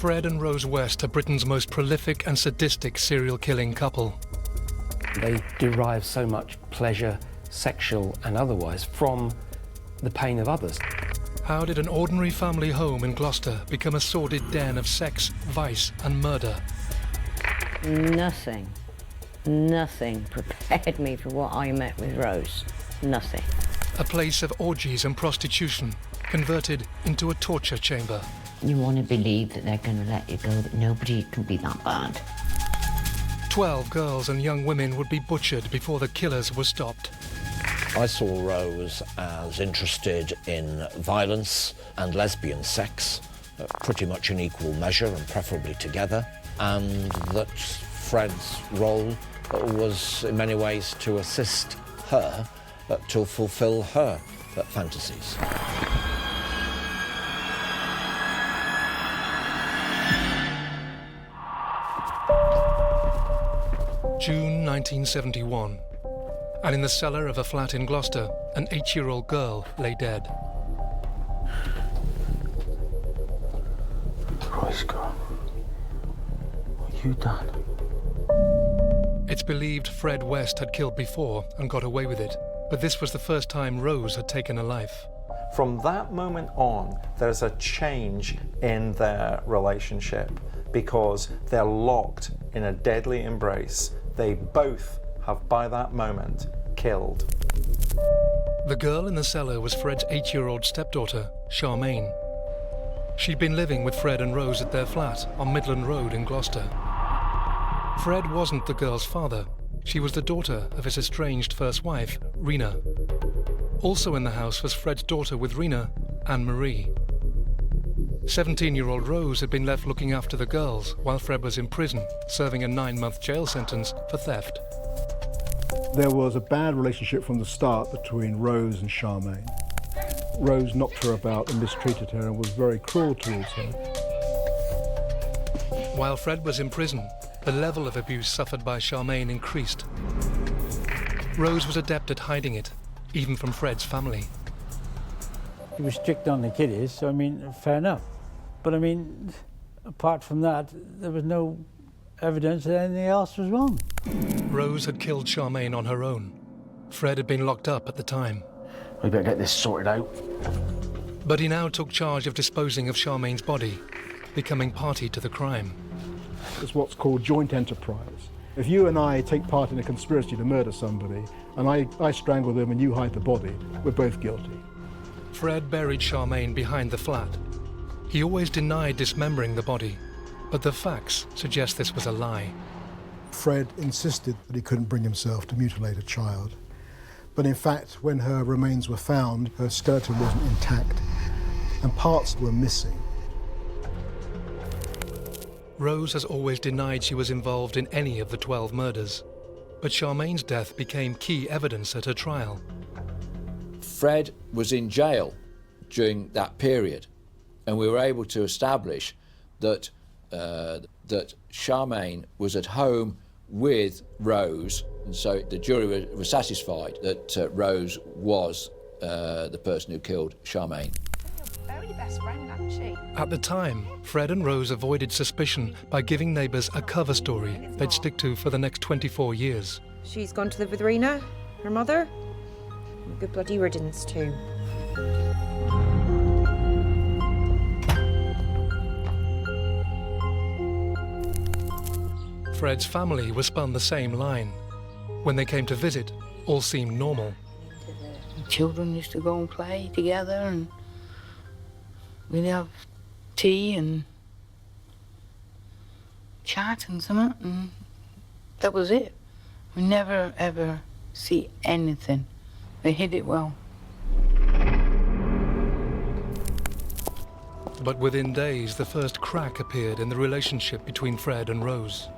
Fred and Rose West are Britain's most prolific and sadistic serial killing couple. They derive so much pleasure, sexual and otherwise, from the pain of others. How did an ordinary family home in Gloucester become a sordid den of sex, vice and murder? Nothing prepared me for what I met with Rose. Nothing. A place of orgies and prostitution, converted into a torture chamber. You want to believe that they're going to let you go, that nobody can be that bad. 12 girls and young women would be butchered before the killers were stopped. I saw Rose as interested in violence and lesbian sex, pretty much in equal measure and preferably together, and that Fred's role was in many ways to assist her to fulfill her fantasies. June 1971, and in the cellar of a flat in Gloucester, an 8-year-old girl lay dead. Christ, God. What you done? It's believed Fred West had killed before and got away with it, but this was the first time Rose had taken a life. From that moment on, there's a change in their relationship because they're locked in a deadly embrace. They both have, by that moment, killed. The girl in the cellar was Fred's 8-year-old stepdaughter, Charmaine. She'd been living with Fred and Rose at their flat on Midland Road in Gloucester. Fred wasn't the girl's father. She was the daughter of his estranged first wife, Rena. Also in the house was Fred's daughter with Rena, Anne-Marie. 17-year-old Rose had been left looking after the girls while Fred was in prison, serving a 9-month jail sentence for theft. There was a bad relationship from the start between Rose and Charmaine. Rose knocked her about and mistreated her and was very cruel towards her. While Fred was in prison, the level of abuse suffered by Charmaine increased. Rose was adept at hiding it, even from Fred's family. He was strict on the kiddies, so I mean, fair enough. But I mean, apart from that, there was no evidence that anything else was wrong. Rose had killed Charmaine on her own. Fred had been locked up at the time. We better get this sorted out. But he now took charge of disposing of Charmaine's body, becoming party to the crime. It's what's called joint enterprise. If you and I take part in a conspiracy to murder somebody, and I strangle them and you hide the body, we're both guilty. Fred buried Charmaine behind the flat. He always denied dismembering the body, but the facts suggest this was a lie. Fred insisted that he couldn't bring himself to mutilate a child. But in fact, when her remains were found, her skeleton wasn't intact, and parts were missing. Rose has always denied she was involved in any of the 12 murders, but Charmaine's death became key evidence at her trial. Fred was in jail during that period, and we were able to establish that that Charmaine was at home with Rose, and so the jury was satisfied that Rose was the person who killed Charmaine. Very best friend, hadn't she? At the time, Fred and Rose avoided suspicion by giving neighbours a cover story they'd stick to for the next 24 years. She's gone to live with Rena, her mother. Good bloody riddance too. Fred's family was spun the same line. When they came to visit, all seemed normal. The children used to go and play together, and we'd have tea and chat and something, and that was it. We never ever see anything. They hid it well. But within days, the first crack appeared in the relationship between Fred and Rose.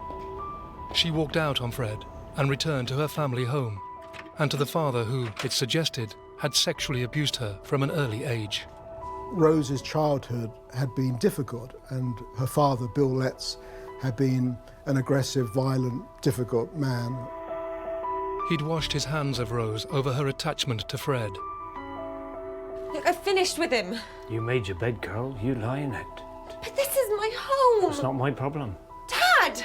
She walked out on Fred and returned to her family home, and to the father who, it suggested, had sexually abused her from an early age. Rose's childhood had been difficult, and her father, Bill Letts, had been an aggressive, violent, difficult man. He'd washed his hands of Rose over her attachment to Fred. Look, I finished with him. You made your bed, girl. You lie in it. But this is my home. No! It's not my problem. Dad!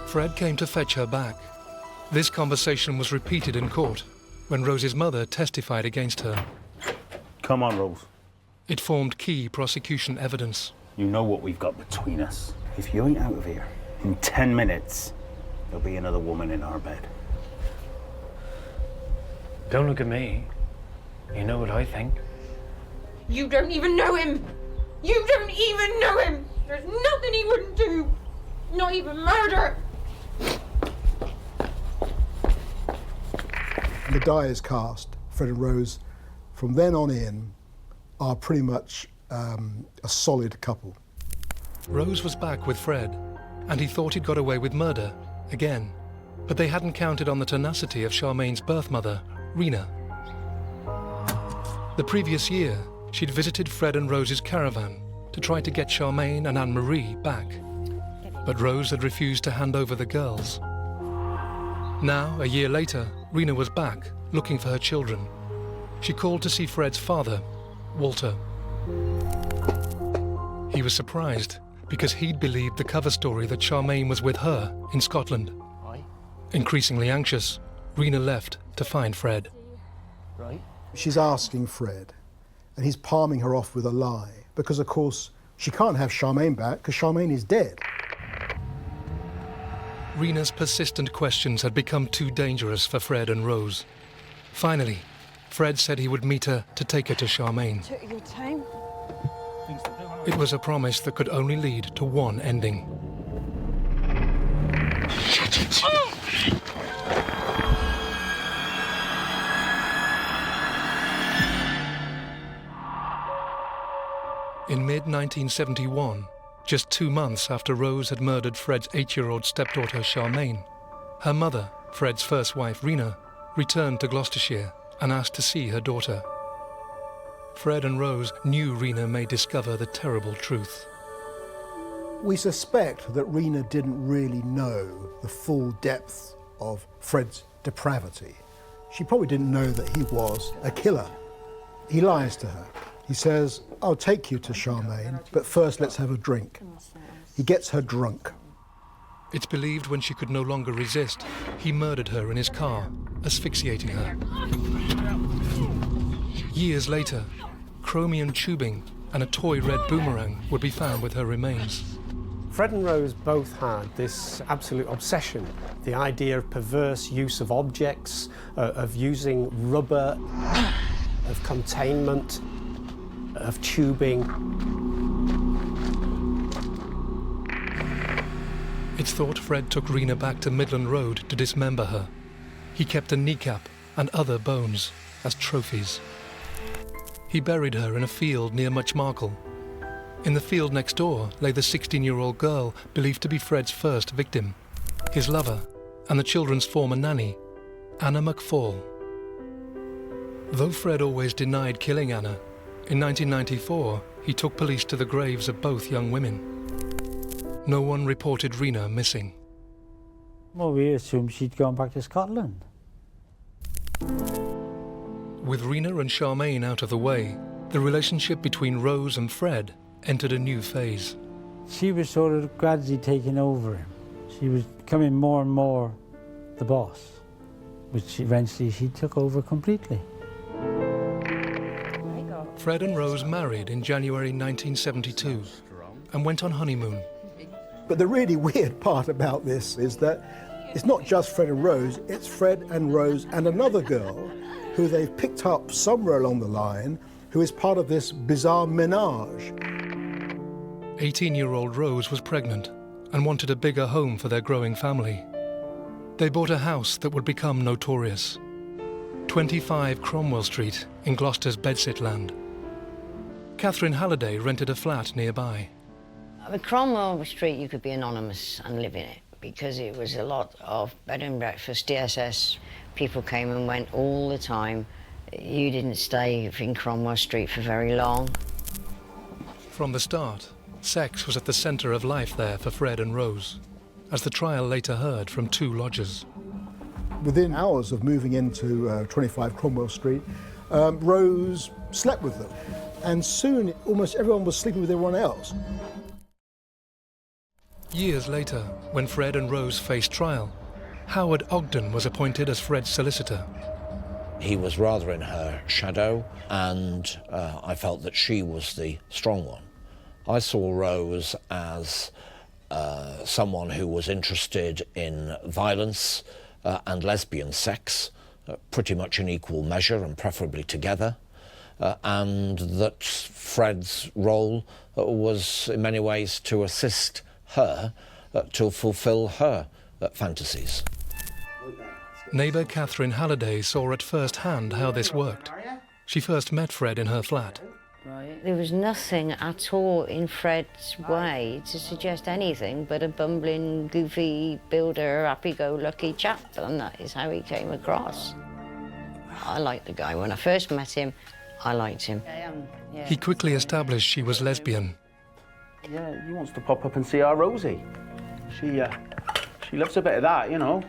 Fred came to fetch her back. This conversation was repeated in court when Rose's mother testified against her. Come on, Rose. It formed key prosecution evidence. You know what we've got between us. If you ain't out of here in 10 minutes, there'll be another woman in our bed. Don't look at me. You know what I think. You don't even know him! You don't even know him! There's nothing he wouldn't do! Not even murder! The die is cast. Fred and Rose, from then on in, are pretty much a solid couple. Rose was back with Fred, and he thought he'd got away with murder, again. But they hadn't counted on the tenacity of Charmaine's birth mother, Rena. The previous year, she'd visited Fred and Rose's caravan to try to get Charmaine and Anne-Marie back. But Rose had refused to hand over the girls. Now, a year later, Rena was back, looking for her children. She called to see Fred's father, Walter. He was surprised, because he'd believed the cover story that Charmaine was with her in Scotland. Increasingly anxious, Rena left to find Fred. She's asking Fred, and he's palming her off with a lie, because of course she can't have Charmaine back because Charmaine is dead. Rena's persistent questions had become too dangerous for Fred and Rose. Finally, Fred said he would meet her to take her to Charmaine. Took your time. It was a promise that could only lead to one ending. In mid-1971, just 2 months after Rose had murdered Fred's 8-year-old stepdaughter Charmaine, her mother, Fred's first wife Rena, returned to Gloucestershire and asked to see her daughter. Fred and Rose knew Rena may discover the terrible truth. We suspect that Rena didn't really know the full depth of Fred's depravity. She probably didn't know that he was a killer. He lies to her. He says, "I'll take you to Charmaine, but first let's have a drink." He gets her drunk. It's believed when she could no longer resist, he murdered her in his car, asphyxiating her. Years later, chromium tubing and a toy red boomerang would be found with her remains. Fred and Rose both had this absolute obsession, the idea of perverse use of objects, of using rubber, of containment, of tubing. It's thought Fred took Rena back to Midland Road to dismember her. He kept a kneecap and other bones as trophies. He buried her in a field near Muchmarcle. In the field next door lay the 16-year-old girl believed to be Fred's first victim, his lover, and the children's former nanny, Anna McFall. Though Fred always denied killing Anna, in 1994 he took police to the graves of both young women. No one reported Rena missing. Well, we assumed she'd gone back to Scotland. With Rena and Charmaine out of the way, the relationship between Rose and Fred entered a new phase. She was sort of gradually taking over him. She was becoming more and more the boss, which eventually she took over completely. Fred and Rose married in January 1972 and went on honeymoon. But the really weird part about this is that it's not just Fred and Rose, it's Fred and Rose and another girl who they've picked up somewhere along the line, who is part of this bizarre menage. 18-year-old Rose was pregnant and wanted a bigger home for their growing family. They bought a house that would become notorious. 25 Cromwell Street in Gloucester's Bedsit land. Kathryn Halliday rented a flat nearby. At Cromwell Street, you could be anonymous and live in it because it was a lot of bed and breakfast, DSS. People came and went all the time. You didn't stay in Cromwell Street for very long. From the start, sex was at the centre of life there for Fred and Rose, as the trial later heard from 2 lodgers. Within hours of moving into 25 Cromwell Street, Rose slept with them. and soon almost everyone was sleeping with everyone else. Years later, when Fred and Rose faced trial, Howard Ogden was appointed as Fred's solicitor. He was rather in her shadow, and I felt that she was the strong one. I saw Rose as someone who was interested in violence and lesbian sex, pretty much in equal measure and preferably together, and that Fred's role was in many ways to assist her to fulfill her fantasies. Neighbour Kathryn Halliday saw at first hand how this worked. She first met Fred in her flat. There was nothing at all in Fred's way to suggest anything but a bumbling, goofy, builder, happy-go-lucky chap, and that is how he came across. I liked the guy. When I first met him, I liked him. He quickly established she was lesbian. Yeah, he wants to pop up and see our Rosie. She loves a bit of that, you know.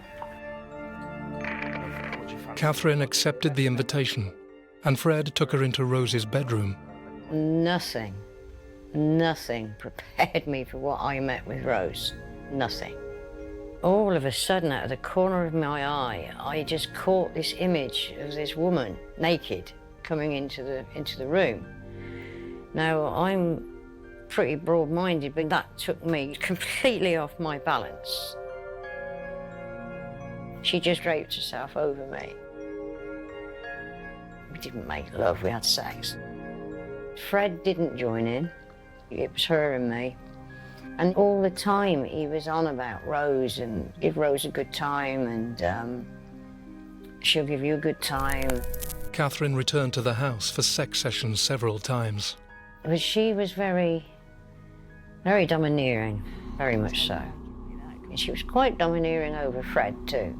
Kathryn accepted the invitation, and Fred took her into Rose's bedroom. Nothing prepared me for what I met with Rose. Nothing. All of a sudden, out of the corner of my eye, I just caught this image of this woman, naked, coming into the room. Now, I'm pretty broad-minded, but that took me completely off my balance. She just draped herself over me. We didn't make love, we had sex. Fred didn't join in. It was her and me. And all the time he was on about Rose and give Rose a good time and she'll give you a good time. Kathryn returned to the house for sex sessions several times. But she was very, very domineering, very much so. And she was quite domineering over Fred too.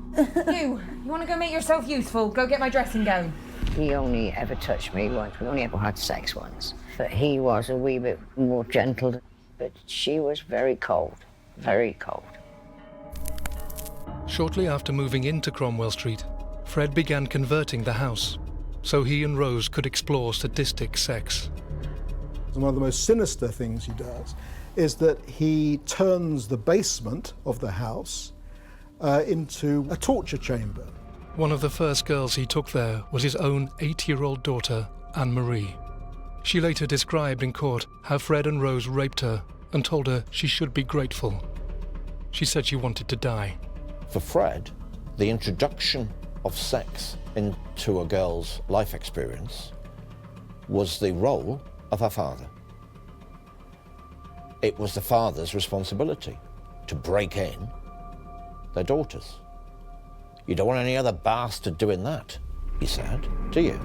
You want to go make yourself useful? Go get my dressing gown. He only ever touched me once. We only ever had sex once. But he was a wee bit more gentle. But she was very cold, very cold. Shortly after moving into Cromwell Street, Fred began converting the house so he and Rose could explore sadistic sex. One of the most sinister things he does is that he turns the basement of the house into a torture chamber. One of the first girls he took there was his own 8-year-old daughter, Anne-Marie. She later described in court how Fred and Rose raped her and told her she should be grateful. She said she wanted to die. For Fred, the introduction of sex into a girl's life experience was the role of her father. It was the father's responsibility to break in their daughters. You don't want any other bastard doing that, he said, do you?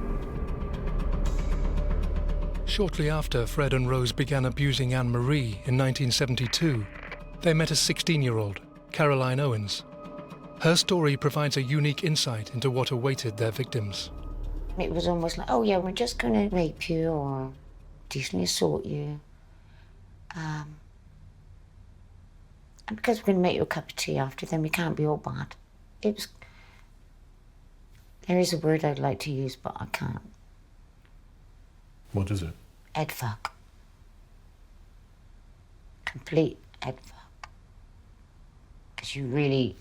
Shortly after Fred and Rose began abusing Anne-Marie in 1972, they met a 16-year-old, Caroline Owens. Her story provides a unique insight into what awaited their victims. It was almost like, oh yeah, we're just going to rape you or decently assault you. And because we're going to make you a cup of tea after, then we can't be all bad. It was... There is a word I'd like to use, but I can't. What is it? Head fuck. Complete head fuck. Because you really...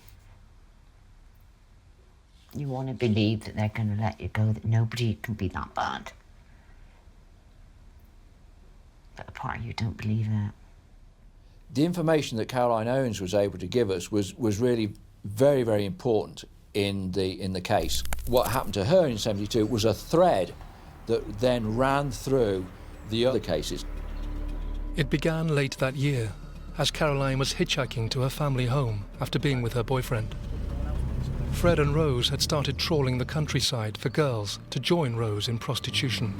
You want to believe that they're going to let you go, that nobody can be that bad. But a part of you don't believe that. The information that Caroline Owens was able to give us was really very, very important in the case. What happened to her in 72 was a thread that then ran through the other cases. It began late that year, as Caroline was hitchhiking to her family home after being with her boyfriend. Fred and Rose had started trawling the countryside for girls to join Rose in prostitution.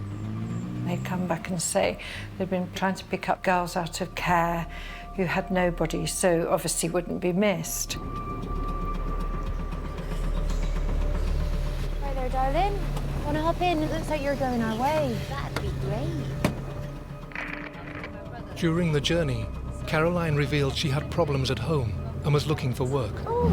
They'd come back and say they'd been trying to pick up girls out of care who had nobody, so obviously wouldn't be missed. Hi there, darling. Want to hop in? It looks like you're going our way. That'd be great. During the journey, Caroline revealed she had problems at home and was looking for work. Oh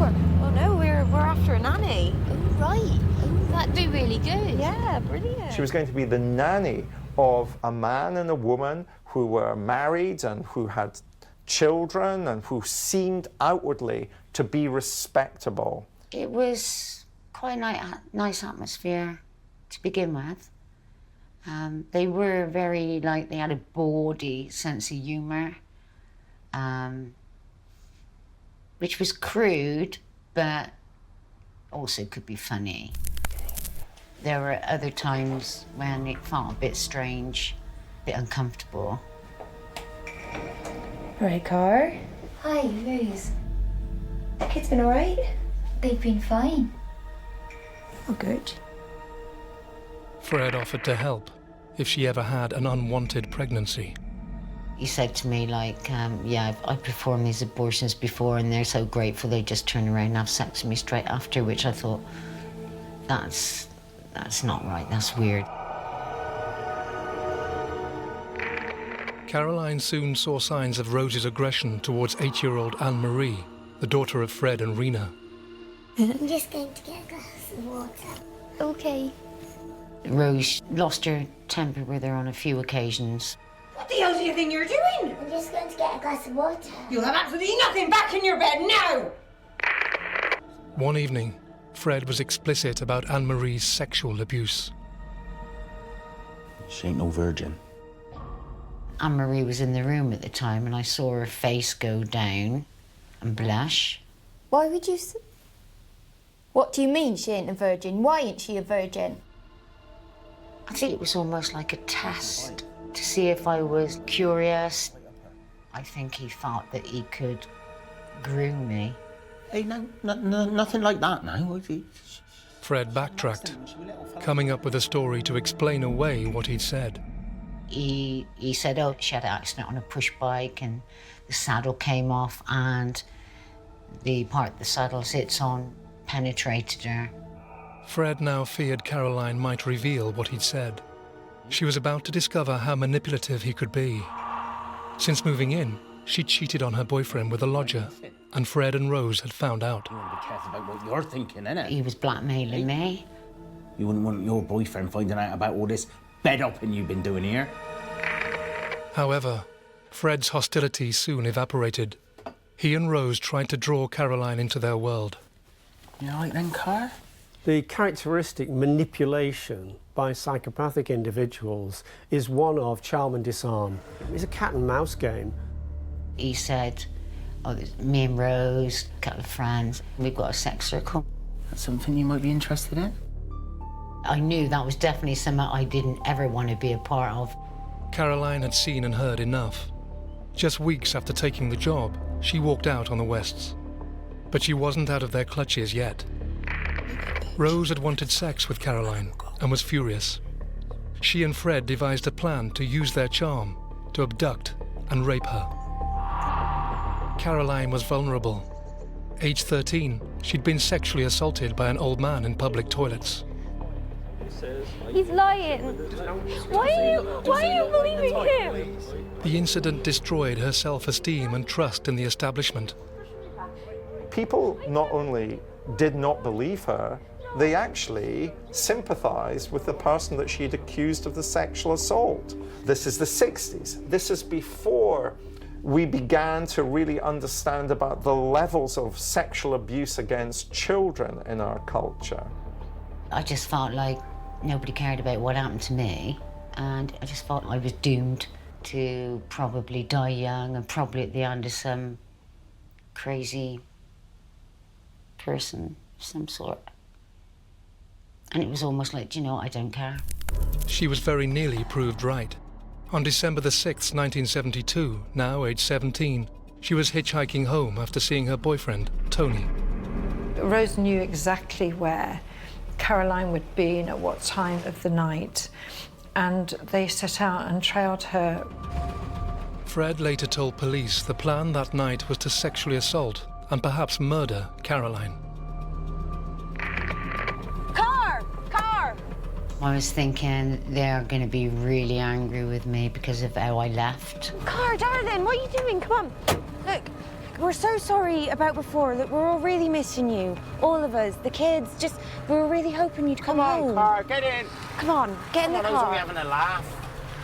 no, we're after a nanny. Oh, right. Oh, that'd be really good. Yeah, brilliant. She was going to be the nanny of a man and a woman who were married and who had children and who seemed outwardly to be respectable. It was quite a nice atmosphere to begin with. They were very, like, they had a bawdy sense of humour, which was crude, but also could be funny. There were other times when it felt a bit strange, a bit uncomfortable. Right, Car. Hi, Rose. The kids been all right? They've been fine. Oh, good. Fred offered to help if she ever had an unwanted pregnancy. He said to me, like, yeah, I've performed these abortions before and they're so grateful they just turn around and have sex with me straight after, which I thought, that's not right, that's weird. Caroline soon saw signs of Rose's aggression towards 8-year-old Anne-Marie, the daughter of Fred and Rena. I'm just going to get a glass of water. Okay. Rose lost her temper with her on a few occasions. What the hell do you think you're doing? I'm just going to get a glass of water. You'll have absolutely nothing back in your bed now! One evening, Fred was explicit about Anne-Marie's sexual abuse. She ain't no virgin. Anne-Marie was in the room at the time and I saw her face go down and blush. Why would you... What do you mean she ain't a virgin? Why ain't she a virgin? I think it was almost like a test to see if I was curious. I think he thought that he could groom me. Hey, nothing like that now. Fred backtracked, coming up with a story to explain away what he'd said. He said, oh, she had an accident on a push bike and the saddle came off and the part the saddle sits on penetrated her. Fred now feared Caroline might reveal what he'd said. She was about to discover how manipulative he could be. Since moving in, she'd cheated on her boyfriend with a lodger, and Fred and Rose had found out. You want to be careful about what you're thinking, innit? He was blackmailing me. You wouldn't want your boyfriend finding out about all this bed-upping you've been doing here. However, Fred's hostility soon evaporated. He and Rose tried to draw Caroline into their world. You all right then, Car? The characteristic manipulation by psychopathic individuals is one of charm and disarm. It's a cat and mouse game. He said, oh, there's me and Rose, a couple of friends, we've got a sex circle. That's something you might be interested in? I knew that was definitely something I didn't ever want to be a part of. Caroline had seen and heard enough. Just weeks after taking the job, she walked out on the Wests. But she wasn't out of their clutches yet. Rose had wanted sex with Caroline and was furious. She and Fred devised a plan to use their charm to abduct and rape her. Caroline was vulnerable. Age 13, she'd been sexually assaulted by an old man in public toilets. He's lying. Why are you believing him? The incident destroyed her self-esteem and trust in the establishment. People not only did not believe her, they actually sympathized with the person that she'd accused of the sexual assault. This is the 60s. This is before we began to really understand about the levels of sexual abuse against children in our culture. I just felt like nobody cared about what happened to me, and I just felt I was doomed to probably die young and probably at the hand of some crazy person of some sort. And it was almost like, you know, I don't care. She was very nearly proved right. On December the 6th, 1972, now age 17, she was hitchhiking home after seeing her boyfriend, Tony. Rose knew exactly where Caroline would be and at what time of the night, and they set out and trailed her. Fred later told police the plan that night was to sexually assault and perhaps murder Caroline. Car! I was thinking they're going to be really angry with me because of how I left. Car, darling, what are you doing? Come on. Look, we're so sorry about before. That we're all really missing you. All of us, the kids, we were really hoping you'd come home. Come on, Car, get in. Come on, get in the car. We're having a laugh.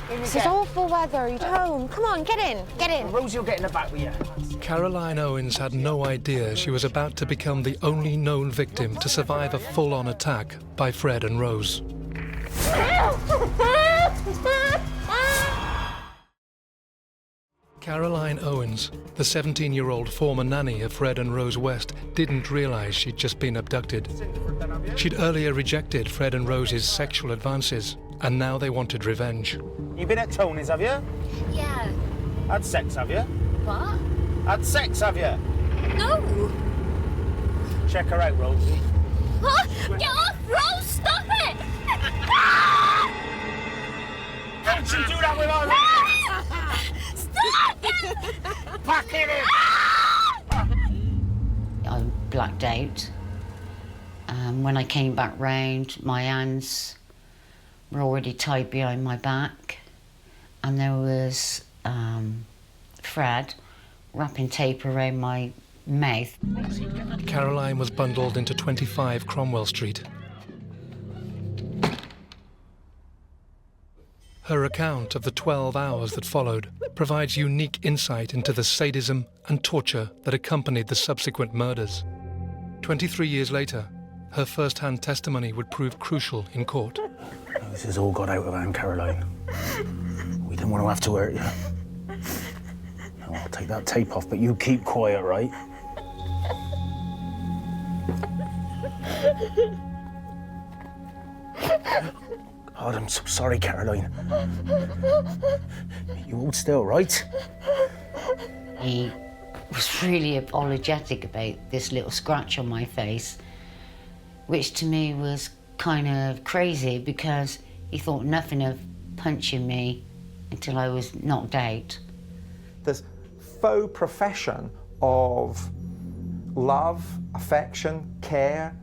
This is awful weather. You're home. Come on, get in. Get in. Rosie will get in the back with you. Caroline Owens had no idea she was about to become the only known victim to survive a full-on attack by Fred and Rose. Caroline Owens, the 17-year-old former nanny of Fred and Rose West, didn't realise she'd just been abducted. She'd earlier rejected Fred and Rose's sexual advances, and now they wanted revenge. You been at Tony's, have you? Yeah. Had sex, have you? What? Had sex, have you? No. Check her out, Rosie. Oh, get off, Rose! Stop it! Don't you do that with our Stop it! Back in it! I blacked out. When I came back round, my hands were already tied behind my back, and there was Fred wrapping tape around my mouth. Caroline was bundled into 25 Cromwell Street. Her account of the 12 hours that followed provides unique insight into the sadism and torture that accompanied the subsequent murders. 23 years later, her first-hand testimony would prove crucial in court. This has all got out of hand, Caroline. We didn't want to have to hurt you. Now, I'll take that tape off, but you keep quiet, right? God, I'm so sorry, Caroline. You hold still, right? He was really apologetic about this little scratch on my face, which to me was kind of crazy because he thought nothing of punching me until I was knocked out. This faux profession of love, affection, care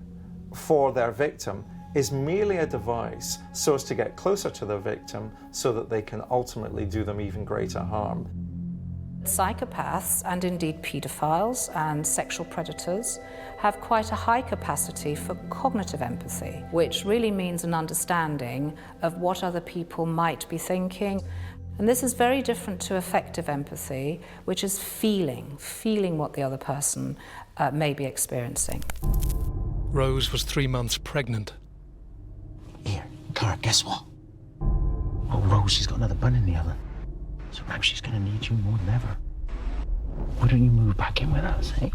for their victim is merely a device so as to get closer to the victim so that they can ultimately do them even greater harm. Psychopaths, and indeed paedophiles and sexual predators, have quite a high capacity for cognitive empathy, which really means an understanding of what other people might be thinking. And this is very different to affective empathy, which is feeling what the other person may be experiencing. Rose was 3 months pregnant. Here, Cara, guess what? Oh, Rosie's got another bun in the oven. So now she's going to need you more than ever. Why don't you move back in with us, eh?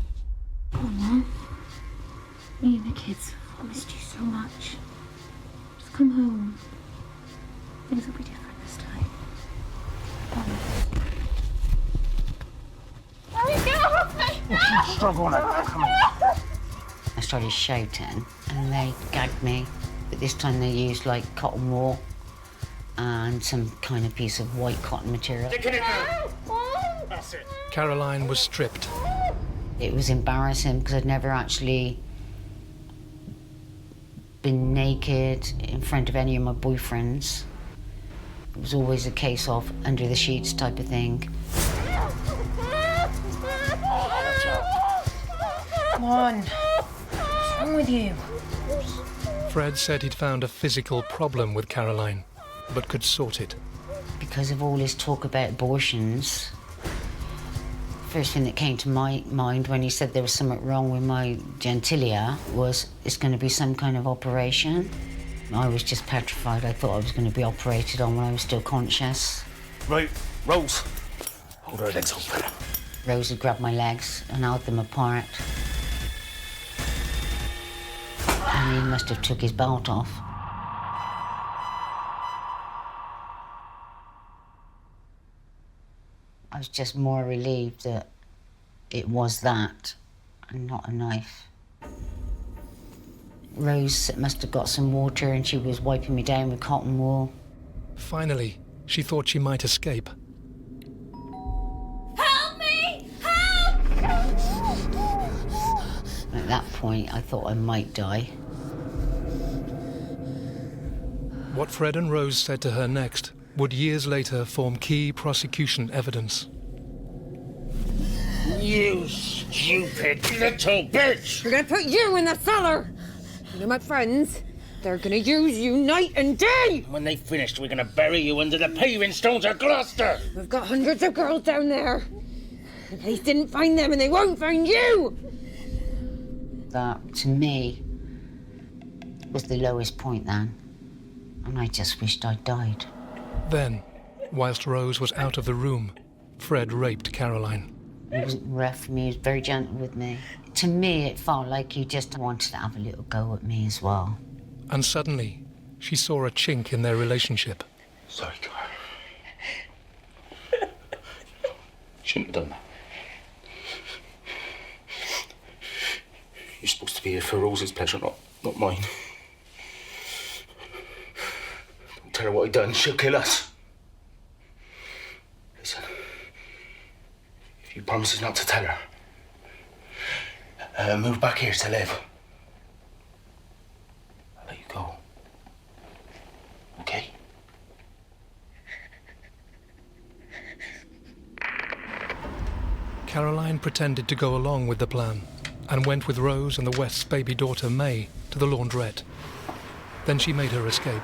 Come on, Mum. Me and the kids. I missed you so much. Just come home. Things will be different this time. Let me get off me! Struggle on it. Come on. I started shouting and they gagged me, but this time they used like cotton wool and some kind of piece of white cotton material. Stick it in there. That's it. Caroline was stripped. It was embarrassing because I'd never actually been naked in front of any of my boyfriends. It was always a case of under the sheets type of thing. Come on. What's wrong with you? Fred said he'd found a physical problem with Caroline, but could sort it. Because of all this talk about abortions, first thing that came to my mind when he said there was something wrong with my genitalia was it's going to be some kind of operation. I was just petrified. I thought I was going to be operated on when I was still conscious. Right, Rose. Hold her legs open. Rose had grabbed my legs and held them apart. And he must have took his belt off. I was just more relieved that it was that and not a knife. Rose must have got some water and she was wiping me down with cotton wool. Finally, she thought she might escape. Help me! Help! At that point, I thought I might die. What Fred and Rose said to her next would years later form key prosecution evidence. You stupid little bitch! We're gonna put you in the cellar. You're my friends. They're gonna use you night and day! When they've finished, we're gonna bury you under the paving stones of Gloucester! We've got hundreds of girls down there. The police didn't find them and they won't find you! That, to me, was the lowest point then. And I just wished I'd died. Then, whilst Rose was out of the room, Fred raped Caroline. He wasn't rough for me, he was very gentle with me. To me, it felt like he just wanted to have a little go at me as well. And suddenly, she saw a chink in their relationship. Sorry, Car. Shouldn't have done that. You're supposed to be here for Rose's pleasure, not mine. Don't tell her what I've done, she'll kill us. Listen, if you promise not to tell her, move back here to live. I'll let you go. Okay? Caroline pretended to go along with the plan and went with Rose and the West's baby daughter, May, to the laundrette. Then she made her escape.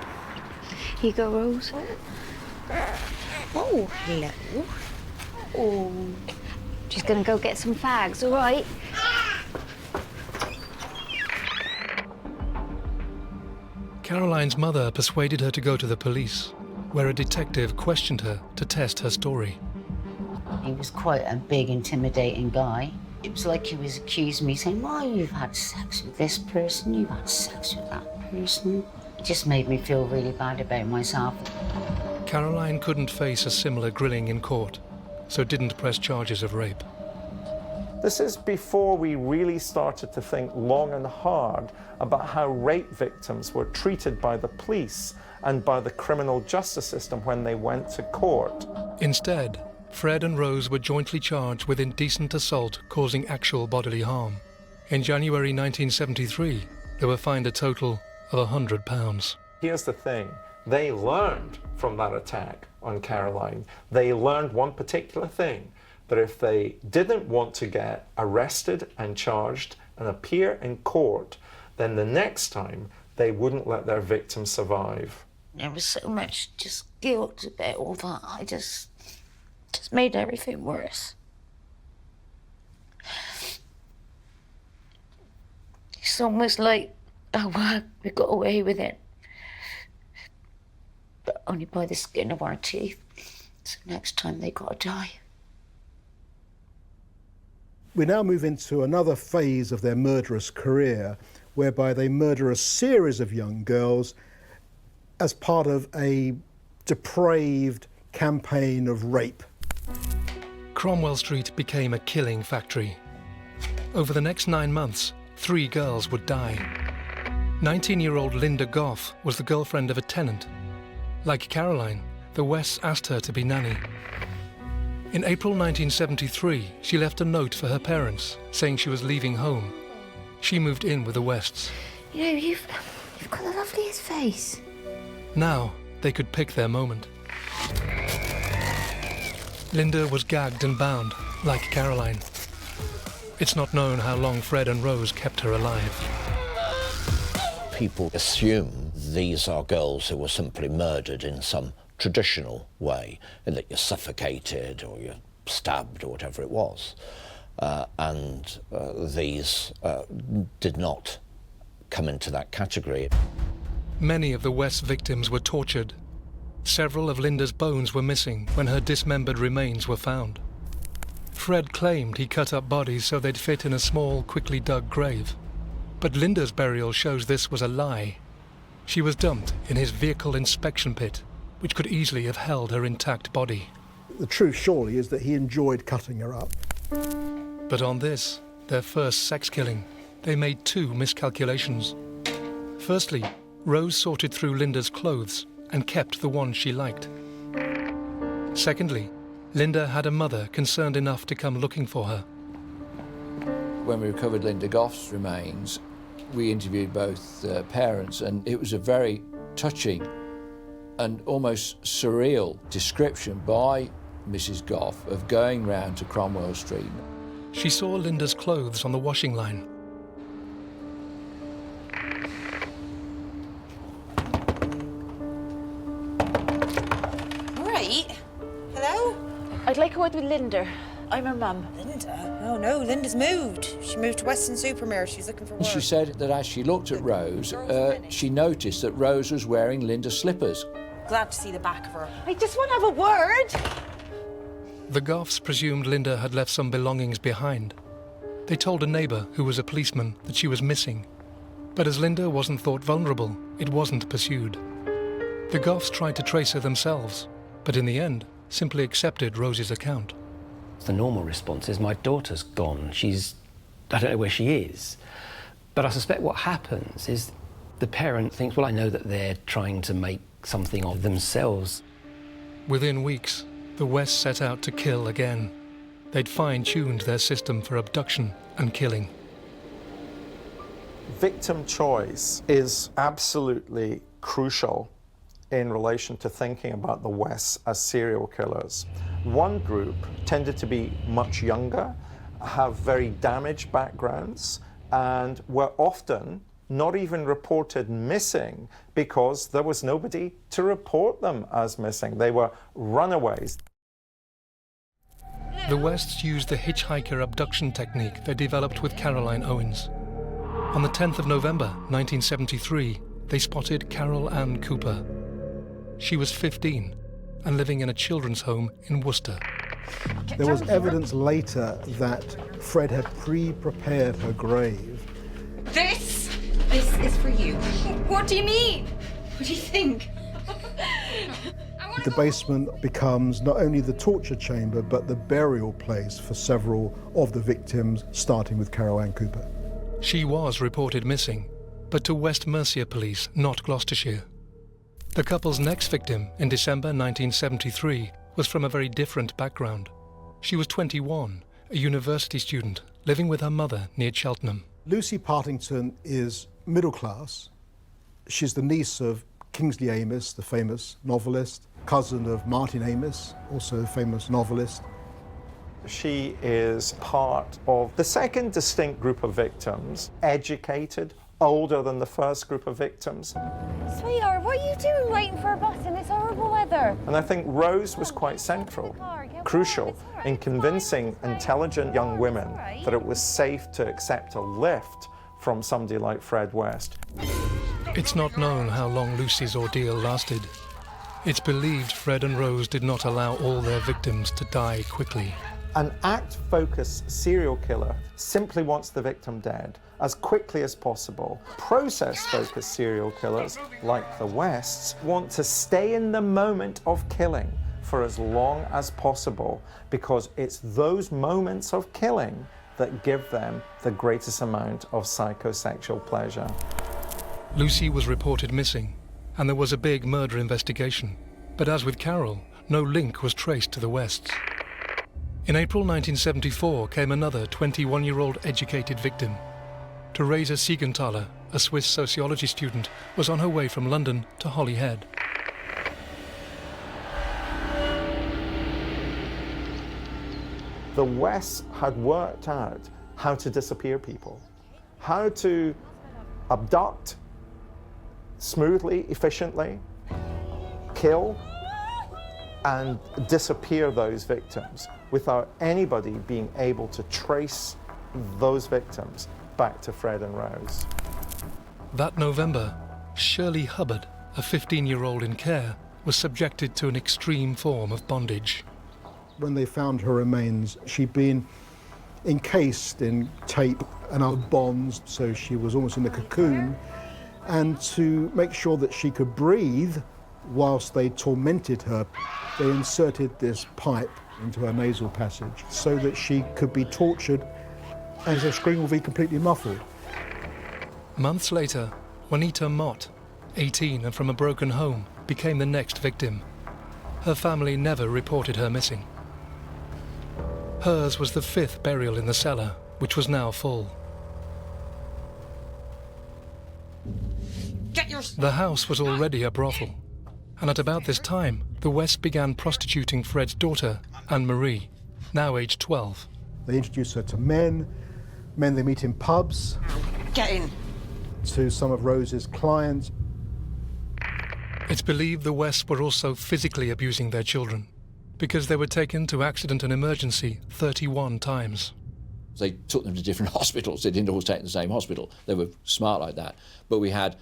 Here you go, Rose. Oh, hello. Oh, just gonna go get some fags, all right? Caroline's mother persuaded her to go to the police, where a detective questioned her to test her story. He was quite a big, intimidating guy. It was like he was accusing me, saying, "Oh, you've had sex with this person, you've had sex with that person." It just made me feel really bad about myself. Caroline couldn't face a similar grilling in court, so didn't press charges of rape. This is before we really started to think long and hard about how rape victims were treated by the police and by the criminal justice system when they went to court. Instead, Fred and Rose were jointly charged with indecent assault causing actual bodily harm. In January 1973, they were fined a total of £100. Here's the thing, they learned from that attack on Caroline. They learned one particular thing, that if they didn't want to get arrested and charged and appear in court, then the next time they wouldn't let their victim survive. There was so much just guilt about all that. I just made everything worse. It's almost like, oh, well, we got away with it. But only by the skin of our teeth. So next time they gotta die. We now move into another phase of their murderous career, whereby they murder a series of young girls as part of a depraved campaign of rape. Cromwell Street became a killing factory. Over the next 9 months, 3 girls would die. 19-year-old Linda Goff was the girlfriend of a tenant. Like Caroline, the Wests asked her to be nanny. In April 1973, she left a note for her parents, saying she was leaving home. She moved in with the Wests. You know, you've got the loveliest face. Now, they could pick their moment. Linda was gagged and bound, like Caroline. It's not known how long Fred and Rose kept her alive. People assume these are girls who were simply murdered in some traditional way, in that you're suffocated or you're stabbed or whatever it was. These did not come into that category. Many of the West victims were tortured. Several of Linda's bones were missing when her dismembered remains were found. Fred claimed he cut up bodies so they'd fit in a small, quickly dug grave. But Linda's burial shows this was a lie. She was dumped in his vehicle inspection pit, which could easily have held her intact body. The truth, surely, is that he enjoyed cutting her up. But on this, their first sex killing, they made 2 miscalculations. Firstly, Rose sorted through Linda's clothes and kept the one she liked. Secondly, Linda had a mother concerned enough to come looking for her. When we recovered Linda Goff's remains, we interviewed both parents, and it was a very touching and almost surreal description by Mrs. Goff of going round to Cromwell Street. She saw Linda's clothes on the washing line. I'd like a word with Linda. I'm her mum. Linda? Oh no, Linda's moved. She moved to Weston-super-Mare. She's looking for work. She said that as she looked at Rose, she noticed that Rose was wearing Linda's slippers. Glad to see the back of her. I just want to have a word. The Goffs presumed Linda had left some belongings behind. They told a neighbour, who was a policeman, that she was missing. But as Linda wasn't thought vulnerable, it wasn't pursued. The Goffs tried to trace her themselves, but in the end, simply accepted Rose's account. The normal response is, my daughter's gone. I don't know where she is. But I suspect what happens is the parent thinks, well, I know that they're trying to make something of themselves. Within weeks, the West set out to kill again. They'd fine-tuned their system for abduction and killing. Victim choice is absolutely crucial in relation to thinking about the West as serial killers. One group tended to be much younger, have very damaged backgrounds, and were often not even reported missing because there was nobody to report them as missing. They were runaways. The Wests used the hitchhiker abduction technique they developed with Caroline Owens. On the 10th of November 1973, they spotted Carol Ann Cooper. She was 15 and living in a children's home in Worcester. There was evidence later that Fred had pre-prepared her grave. This is for you. What do you mean? What do you think? The basement becomes not only the torture chamber, but the burial place for several of the victims, starting with Carol Ann Cooper. She was reported missing, but to West Mercia Police, not Gloucestershire. The couple's next victim, in December 1973, was from a very different background. She was 21, a university student, living with her mother near Cheltenham. Lucy Partington is middle class. She's the niece of Kingsley Amis, the famous novelist, cousin of Martin Amis, also a famous novelist. She is part of the second distinct group of victims, educated, older than the first group of victims. Sweetheart, what are you doing waiting for a bus in this horrible weather? And I think Rose was quite central, crucial in convincing intelligent young women that it was safe to accept a lift from somebody like Fred West. It's not known how long Lucy's ordeal lasted. It's believed Fred and Rose did not allow all their victims to die quickly. An act-focused serial killer simply wants the victim dead as quickly as possible. Process-focused serial killers, like the Wests, want to stay in the moment of killing for as long as possible because it's those moments of killing that give them the greatest amount of psychosexual pleasure. Lucy was reported missing, and there was a big murder investigation. But as with Carol, no link was traced to the Wests. In April 1974 came another 21-year-old educated victim. Teresa Siegenthaler, a Swiss sociology student, was on her way from London to Holyhead. The West had worked out how to disappear people, how to abduct smoothly, efficiently, kill, and disappear those victims without anybody being able to trace those victims back to Fred and Rose. That November, Shirley Hubbard, a 15-year-old in care, was subjected to an extreme form of bondage. When they found her remains, she'd been encased in tape and other bonds, so she was almost in a cocoon. And to make sure that she could breathe whilst they tormented her, they inserted this pipe into her nasal passage so that she could be tortured and her scream would be completely muffled. Months later, Juanita Mott, 18 and from a broken home, became the next victim. Her family never reported her missing. Hers was the 5th burial in the cellar, which was now full. The house was already a brothel, and at about this time, the West began prostituting Fred's daughter, Anne-Marie, now aged 12. They introduced her to men they meet in pubs. Get in. To some of Rose's clients. It's believed the Wests were also physically abusing their children. because they were taken to accident and emergency 31 times. They took them to different hospitals. They didn't always take them to the same hospital. They were smart like that. But we had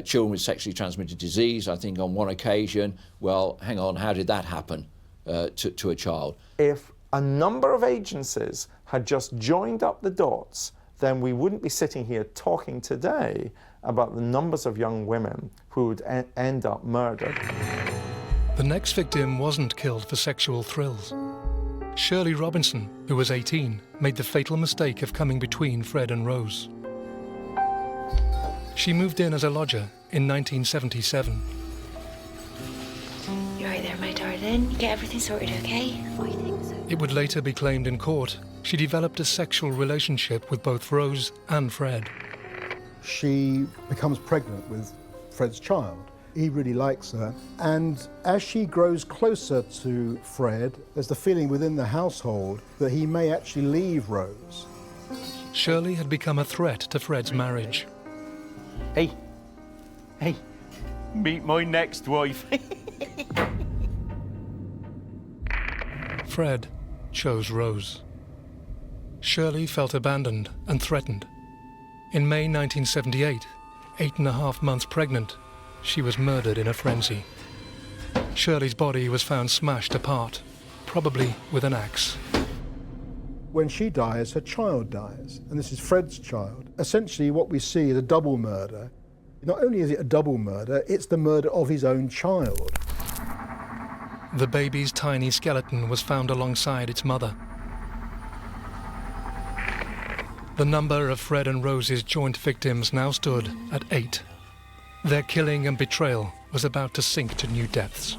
children with sexually transmitted disease, I think on one occasion. Well, hang on, how did that happen to a child? If a number of agencies had just joined up the dots, then we wouldn't be sitting here talking today about the numbers of young women who would end up murdered. The next victim wasn't killed for sexual thrills. Shirley Robinson, who was 18, made the fatal mistake of coming between Fred and Rose. She moved in as a lodger in 1977. You right there, my darling? You get everything sorted, okay? I think so. It would later be claimed in court she developed a sexual relationship with both Rose and Fred. She becomes pregnant with Fred's child. He really likes her, and as she grows closer to Fred, there's the feeling within the household that he may actually leave Rose. Shirley had become a threat to Fred's marriage. Hey, meet my next wife. Fred chose Rose. Shirley felt abandoned and threatened. In May 1978, 8.5 months pregnant, she was murdered in a frenzy. Shirley's body was found smashed apart, probably with an axe. When she dies, her child dies, and this is Fred's child. Essentially, what we see is a double murder. Not only is it a double murder, it's the murder of his own child. The baby's tiny skeleton was found alongside its mother. The number of Fred and Rose's joint victims now stood at 8. Their killing and betrayal was about to sink to new depths.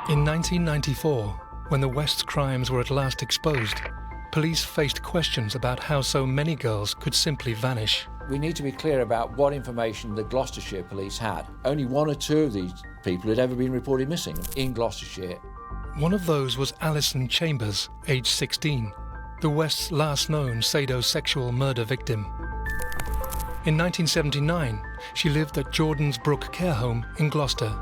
In 1994, when the West's crimes were at last exposed, police faced questions about how so many girls could simply vanish. We need to be clear about what information the Gloucestershire police had. Only 1 or 2 of these people had ever been reported missing in Gloucestershire. One of those was Alison Chambers, aged 16, the West's last known sadosexual murder victim. In 1979, she lived at Jordan's Brook Care Home in Gloucester.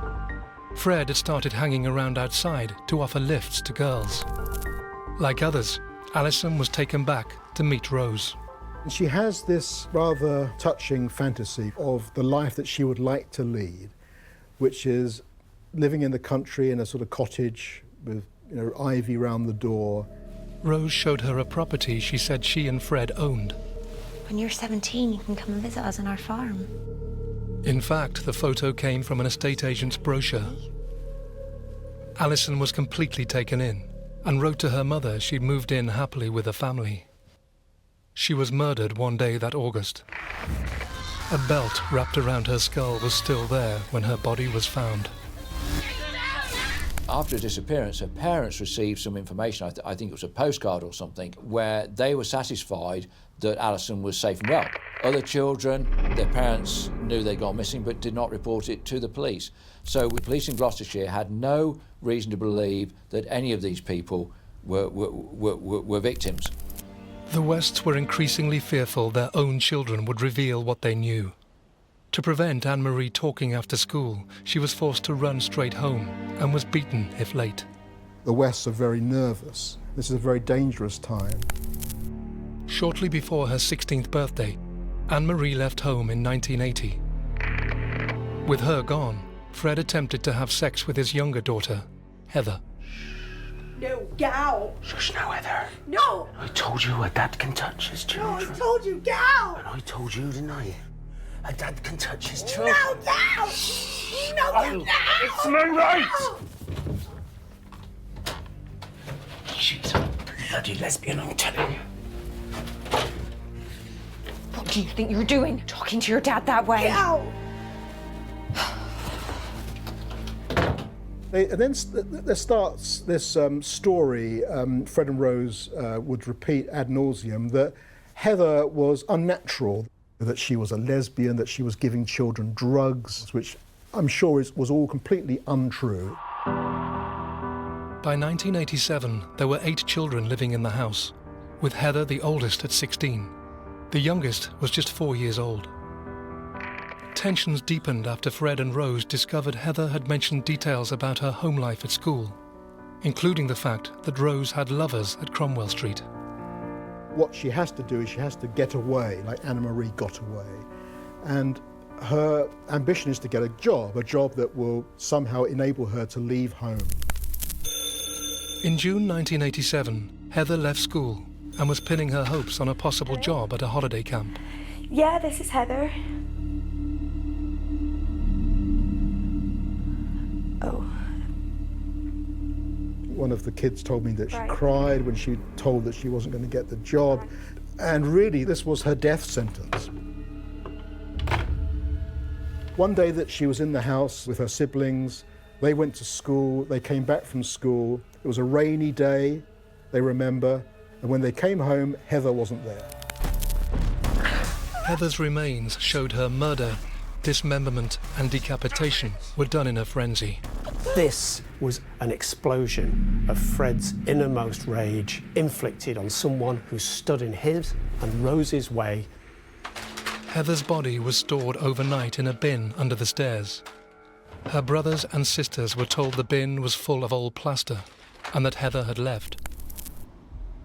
Fred had started hanging around outside to offer lifts to girls. Like others, Alison was taken back to meet Rose. She has this rather touching fantasy of the life that she would like to lead, which is living in the country in a sort of cottage with, ivy round the door. Rose showed her a property she said she and Fred owned. When you're 17, you can come and visit us on our farm. In fact, the photo came from an estate agent's brochure. Alison was completely taken in and wrote to her mother she'd moved in happily with a family. She was murdered one day that August. A belt wrapped around her skull was still there when her body was found. After her disappearance, her parents received some information, I think it was a postcard or something, where they were satisfied that Alison was safe and well. Other children, their parents knew they'd gone missing but did not report it to the police. So the police in Gloucestershire had no reason to believe that any of these people were victims. The Wests were increasingly fearful their own children would reveal what they knew. To prevent Anne-Marie talking after school, she was forced to run straight home and was beaten if late. The Wests are very nervous. This is a very dangerous time. Shortly before her 16th birthday, Anne-Marie left home in 1980. With her gone, Fred attempted to have sex with his younger daughter, Heather. No, get out! Shush now, Heather. No! I told you a dad can touch his children. No, I told you, get out! And I told you, didn't I? A dad can touch his children. No, get out! No, get out! It's my right! She's a bloody lesbian, I'm telling you. What do you think you're doing, talking to your dad that way? Get out! And then there starts this story, Fred and Rose would repeat ad nauseum, that Heather was unnatural, that she was a lesbian, that she was giving children drugs, which I'm sure was all completely untrue. By 1987, there were 8 children living in the house, with Heather the oldest at 16. The youngest was just 4 years old. Tensions deepened after Fred and Rose discovered Heather had mentioned details about her home life at school, including the fact that Rose had lovers at Cromwell Street. What she has to do is she has to get away, like Anna Marie got away. And her ambition is to get a job that will somehow enable her to leave home. In June 1987, Heather left school and was pinning her hopes on a possible job at a holiday camp. Yeah, this is Heather. Oh. One of the kids told me that she cried when she told that she wasn't going to get the job. And really, this was her death sentence. One day that she was in the house with her siblings, they went to school, they came back from school. It was a rainy day, they remember, and when they came home, Heather wasn't there. Heather's remains showed her murder, dismemberment and decapitation were done in a frenzy. This was an explosion of Fred's innermost rage inflicted on someone who stood in his and Rose's way. Heather's body was stored overnight in a bin under the stairs. Her brothers and sisters were told the bin was full of old plaster and that Heather had left.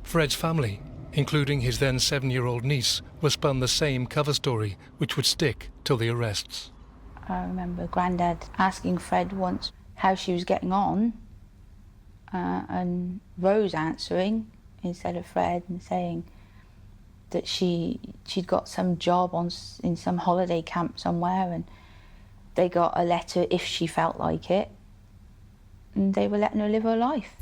Fred's family, including his then 7-year-old niece, were spun the same cover story, which would stick till the arrests. I remember Grandad asking Fred once how she was getting on, and Rose answering instead of Fred and saying that she'd got some job in some holiday camp somewhere, and they got a letter if she felt like it, and they were letting her live her life.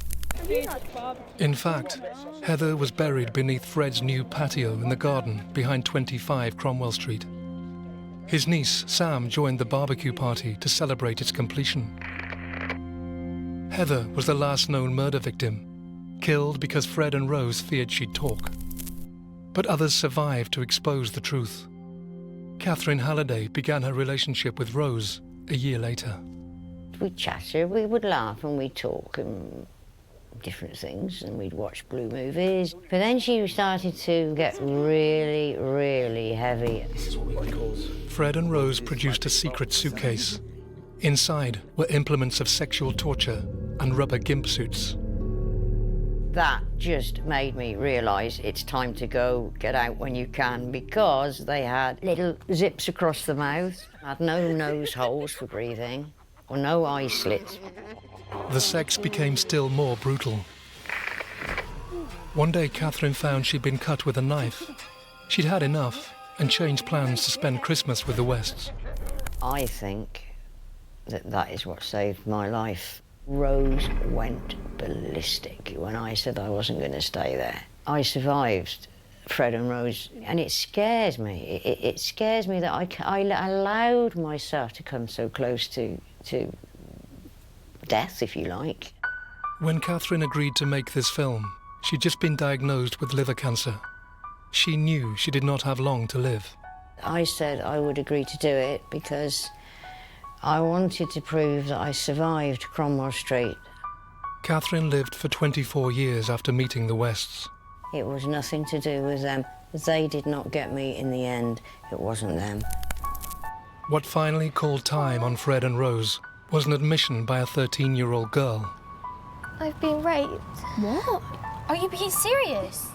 In fact, Heather was buried beneath Fred's new patio in the garden behind 25 Cromwell Street. His niece, Sam, joined the barbecue party to celebrate its completion. Heather was the last known murder victim, killed because Fred and Rose feared she'd talk. But others survived to expose the truth. Kathryn Halliday began her relationship with Rose a year later. We'd chatter, we would laugh and we'd talk and different things, and we'd watch blue movies. But then she started to get really, really heavy. This is what we call. Fred and Rose produced a secret suitcase. Inside were implements of sexual torture and rubber gimp suits. That just made me realise it's time to go, get out when you can, because they had little zips across the mouth, had no nose holes for breathing, or no eye slits. The sex became still more brutal. One day, Kathryn found she'd been cut with a knife. She'd had enough and changed plans to spend Christmas with the Wests. I think that is what saved my life. Rose went ballistic when I said I wasn't going to stay there. I survived Fred and Rose, and it scares me. It scares me that I allowed myself to come so close to death, if you like. When Kathryn agreed to make this film, she'd just been diagnosed with liver cancer. She knew she did not have long to live. I said I would agree to do it because I wanted to prove that I survived Cromwell Street. Kathryn lived for 24 years after meeting the Wests. It was nothing to do with them. They did not get me in the end. It wasn't them. What finally called time on Fred and Rose was an admission by a 13-year-old girl. I've been raped. What? Are you being serious?